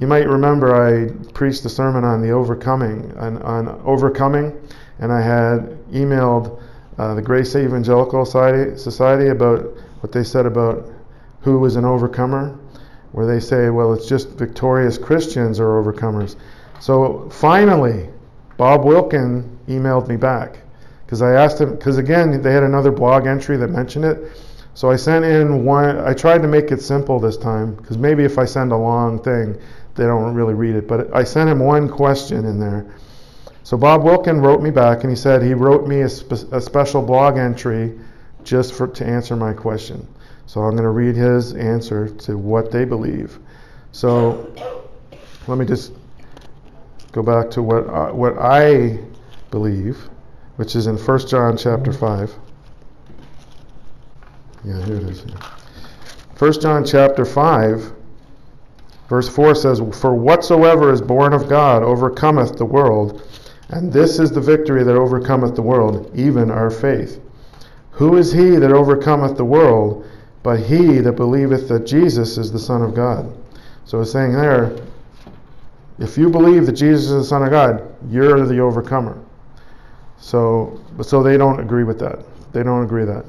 You might remember I preached a sermon on the overcoming, on overcoming, and I had emailed the Grace Evangelical Society about what they said about who was an overcomer, where they say, well, it's just victorious Christians are overcomers. So finally, Bob Wilkin emailed me back, because I asked him, because again, they had another blog entry that mentioned it. So I sent in one. I tried to make it simple this time, because maybe if I send a long thing, they don't really read it. But I sent him one question in there. So Bob Wilkin wrote me back, and he said he wrote me a special blog entry just to answer my question. So I'm going to read his answer to what they believe. So let me just go back to what I believe, which is in 1 John chapter 5. Yeah, here it is. 1 John chapter 5, verse 4 says, "For whatsoever is born of God overcometh the world, and this is the victory that overcometh the world, even our faith. Who is he that overcometh the world, but he that believeth that Jesus is the Son of God?" So it's saying there, if you believe that Jesus is the Son of God, you're the overcomer. So they don't agree with that. They don't agree that.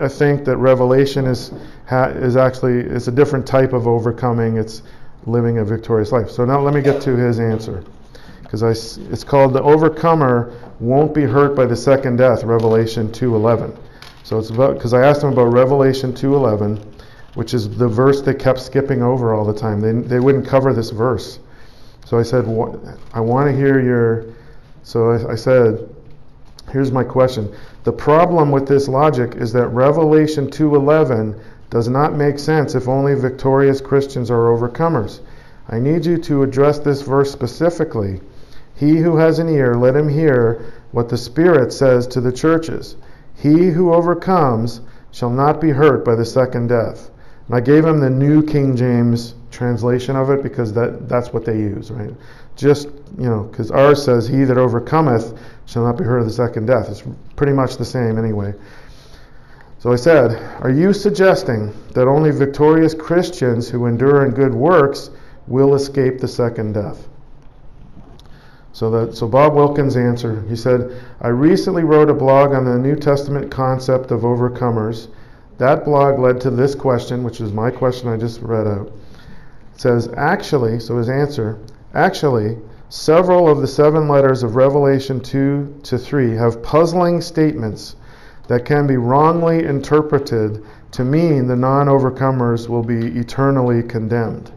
I think that Revelation is actually, it's a different type of overcoming. It's living a victorious life. So now let me get to his answer, because it's called the overcomer won't be hurt by the second death, Revelation 2:11. So it's about, because I asked him about Revelation 2:11, which is the verse they kept skipping over all the time. They wouldn't cover this verse. So I said, I want to hear your. So I said, here's my question. The problem with this logic is that Revelation 2:11 does not make sense if only victorious Christians are overcomers. I need you to address this verse specifically. He who has an ear, let him hear what the Spirit says to the churches. He who overcomes shall not be hurt by the second death. And I gave him the New King James translation of it, because that's what they use, right? Just, because ours says, he that overcometh shall not be hurt of the second death. It's pretty much the same anyway. So I said, are you suggesting that only victorious Christians who endure in good works will escape the second death? So Bob Wilkins' answer, he said, I recently wrote a blog on the New Testament concept of overcomers. That blog led to this question, which is my question I just read out. It says, actually, so his answer, several of the 7 letters of Revelation 2 to 3 have puzzling statements that can be wrongly interpreted to mean the non-overcomers will be eternally condemned.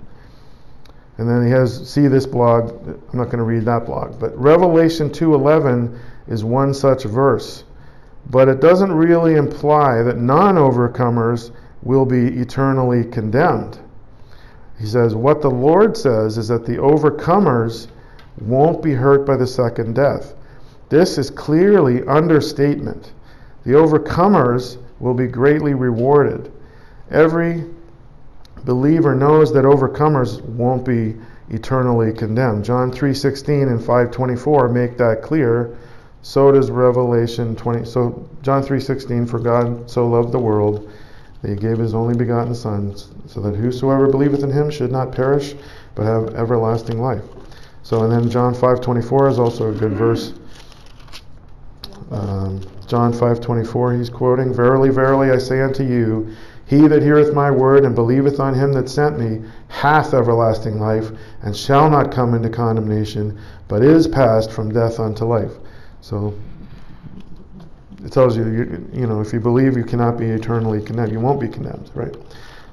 And then he has, see this blog, I'm not going to read that blog, but Revelation 2:11 is one such verse. But it doesn't really imply that non-overcomers will be eternally condemned. He says, what the Lord says is that the overcomers won't be hurt by the second death. This is clearly understatement. The overcomers will be greatly rewarded. Every believer knows that overcomers won't be eternally condemned. John 3:16 and 5:24 make that clear. So does Revelation 20. So John 3:16, for God so loved the world that he gave his only begotten Son, so that whosoever believeth in him should not perish, but have everlasting life. So, and then John 5:24 is also a good verse. John 5:24, he's quoting, Verily, verily, I say unto you, he that heareth my word and believeth on him that sent me hath everlasting life, and shall not come into condemnation, but is passed from death unto life. So it tells you, if you believe, you cannot be eternally condemned. You won't be condemned, right?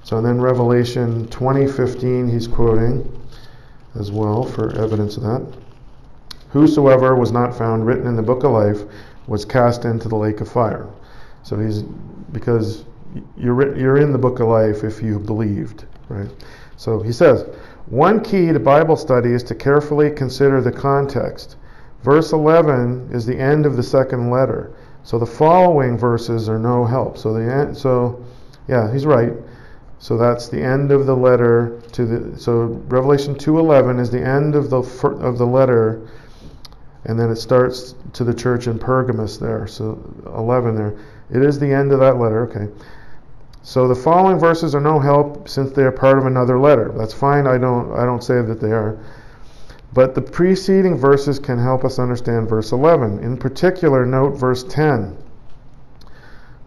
So and then Revelation 20:15, he's quoting as well for evidence of that. Whosoever was not found written in the book of life was cast into the lake of fire. So because you're in the book of life if you believed, right? So he says, one key to Bible study is to carefully consider the context. Verse 11 is the end of the second letter. So the following verses are no help. So he's right. So that's the end of the letter so Revelation 2:11 is the end of the letter, and then it starts to the church in Pergamos there. So 11 there. It is the end of that letter, okay. So the following verses are no help since they are part of another letter. That's fine. I don't say that they are. But the preceding verses can help us understand verse 11. In particular, note verse 10.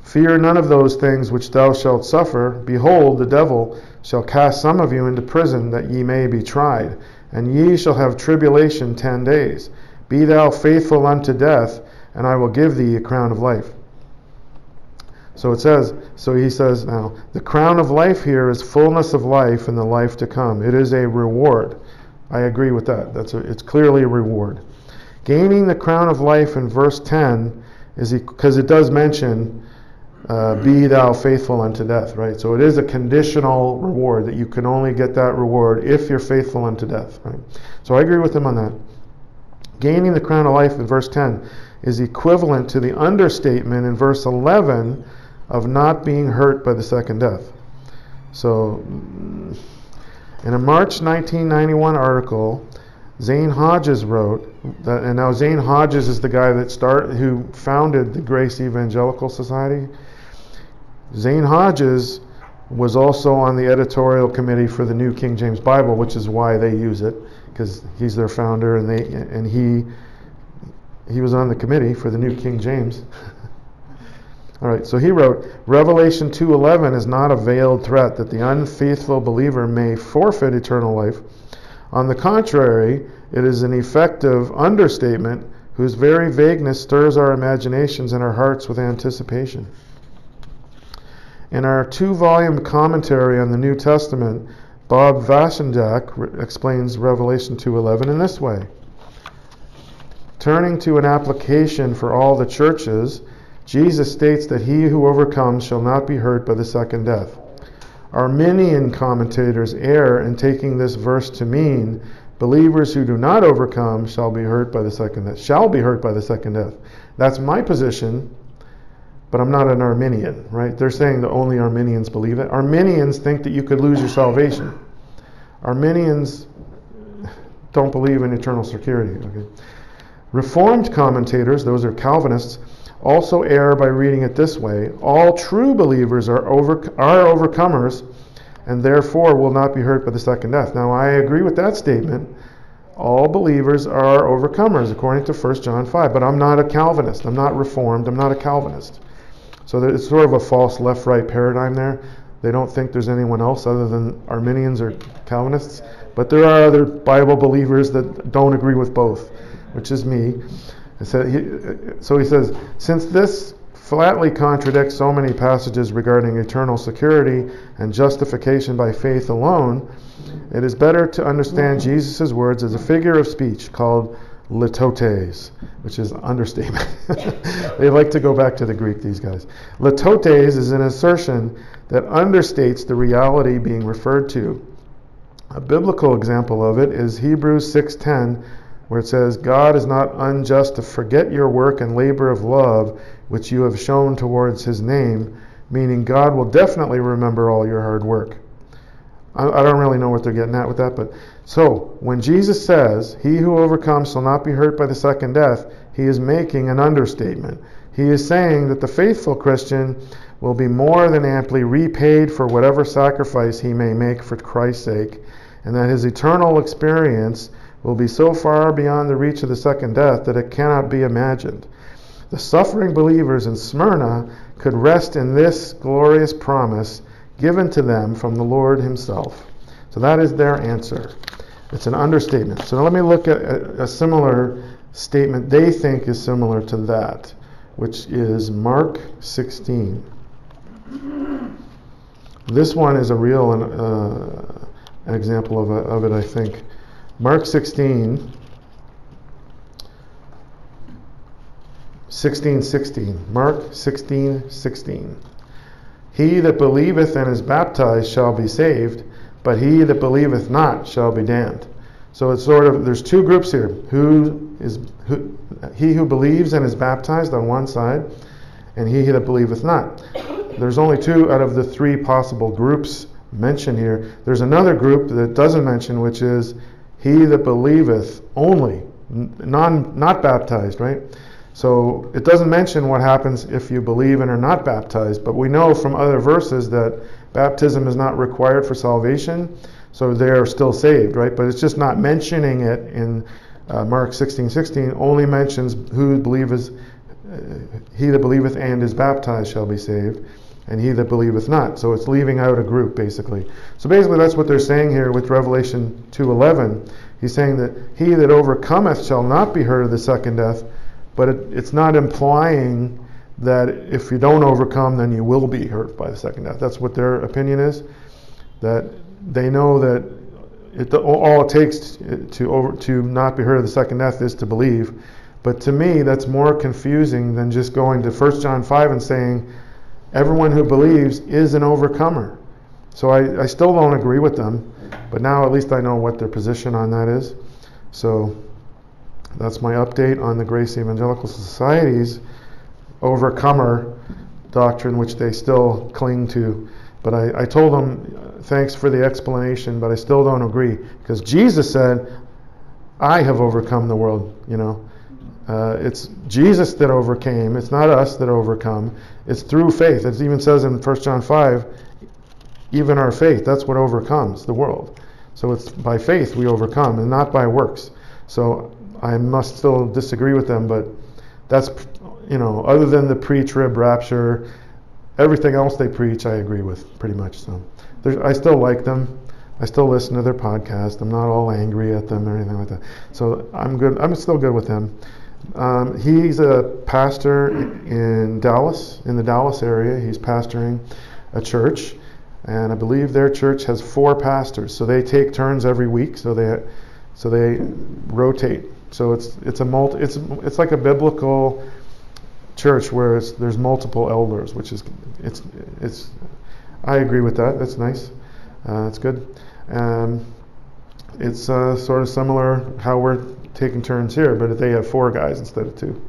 Fear none of those things which thou shalt suffer. Behold, the devil shall cast some of you into prison, that ye may be tried. And ye shall have tribulation 10 days. Be thou faithful unto death, and I will give thee a crown of life. So he says now, the crown of life here is fullness of life in the life to come. It is a reward. I agree with that. It's clearly a reward. Gaining the crown of life in verse 10 is because it does mention, be thou faithful unto death, right? So it is a conditional reward, that you can only get that reward if you're faithful unto death, right? So I agree with him on that. Gaining the crown of life in verse 10 is equivalent to the understatement in verse 11 of not being hurt by the second death. So in a March 1991 article, Zane Hodges wrote that, and now Zane Hodges is the guy who founded the Grace Evangelical Society. Zane Hodges was also on the editorial committee for the New King James Bible, which is why they use it, because he's their founder, and he was on the committee for the New King James. All right, so he wrote, Revelation 2:11 is not a veiled threat that the unfaithful believer may forfeit eternal life. On the contrary, it is an effective understatement whose very vagueness stirs our imaginations and our hearts with anticipation. In our 2-volume commentary on the New Testament, Bob Vasendak explains Revelation 2:11 in this way. Turning to an application for all the churches, Jesus states that he who overcomes shall not be hurt by the second death. Arminian commentators err in taking this verse to mean believers who do not overcome shall be hurt by the second death. That's my position, but I'm not an Arminian, right? They're saying that only Arminians believe it. Arminians think that you could lose your salvation. Arminians don't believe in eternal security. Okay? Reformed commentators, those are Calvinists, also err by reading it this way: all true believers are overcomers, and therefore will not be hurt by the second death. Now, I agree with that statement. All believers are overcomers, according to 1 John 5. But I'm not a Calvinist. I'm not Reformed. I'm not a Calvinist. So it's sort of a false left-right paradigm there. They don't think there's anyone else other than Arminians or Calvinists. But there are other Bible believers that don't agree with both, which is me. So he says, since this flatly contradicts so many passages regarding eternal security and justification by faith alone, it is better to understand Jesus' words as a figure of speech called litotes, which is understatement. They like to go back to the Greek, these guys. Litotes is an assertion that understates the reality being referred to. A biblical example of it is Hebrews 6:10, where it says, God is not unjust to forget your work and labor of love, which you have shown towards his name, meaning God will definitely remember all your hard work. I don't really know what they're getting at with that, but so when Jesus says, he who overcomes shall not be hurt by the second death, he is making an understatement. He is saying that the faithful Christian will be more than amply repaid for whatever sacrifice he may make for Christ's sake, and that his eternal experience will be so far beyond the reach of the second death that it cannot be imagined. The suffering believers in Smyrna could rest in this glorious promise given to them from the Lord himself. So that is their answer. It's an understatement. So now let me look at a similar statement they think is similar to that, which is Mark 16. This one is a real an example of it, I think. Mark 16, 16:16. Mark 16:16. He that believeth and is baptized shall be saved, but he that believeth not shall be damned. So it's sort of, there's two groups here. He who believes and is baptized on one side, and he that believeth not. There's only two out of the three possible groups mentioned here. There's another group that doesn't mention, which is he that believeth only, not baptized, right? So it doesn't mention what happens if you believe and are not baptized, but we know from other verses that baptism is not required for salvation, so they're still saved, right? But it's just not mentioning it in Mark 16:16. Only mentions who believeth, he that believeth and is baptized shall be saved, and he that believeth not. So it's leaving out a group, basically. So basically that's what they're saying here with Revelation 2:11. He's saying that he that overcometh shall not be hurt of the second death, but it's not implying that if you don't overcome, then you will be hurt by the second death. That's what their opinion is, that they know that all it takes to not be hurt of the second death is to believe. But to me, that's more confusing than just going to 1 John 5 and saying, everyone who believes is an overcomer. So I still don't agree with them, but now at least I know what their position on that is. So that's my update on the Grace Evangelical Society's overcomer doctrine, which they still cling to. But I told them, thanks for the explanation, but I still don't agree. Because Jesus said, I have overcome the world, It's Jesus that overcame. It's not us that overcome. It's through faith. It even says in 1 John 5, even our faith, that's what overcomes the world. So it's by faith we overcome and not by works. So I must still disagree with them, but that's, other than the pre-trib rapture, everything else they preach I agree with pretty much. So I still like them. I still listen to their podcast. I'm not all angry at them or anything like that. So I'm good. I'm still good with them. He's a pastor in Dallas, in the Dallas area. He's pastoring a church, and I believe their church has 4 pastors. So they take turns every week. So they rotate. So it's like a biblical church where there's multiple elders, which is it's I agree with that. That's nice. That's good. It's sort of similar how we're taking turns here, but they have 4 guys instead of 2.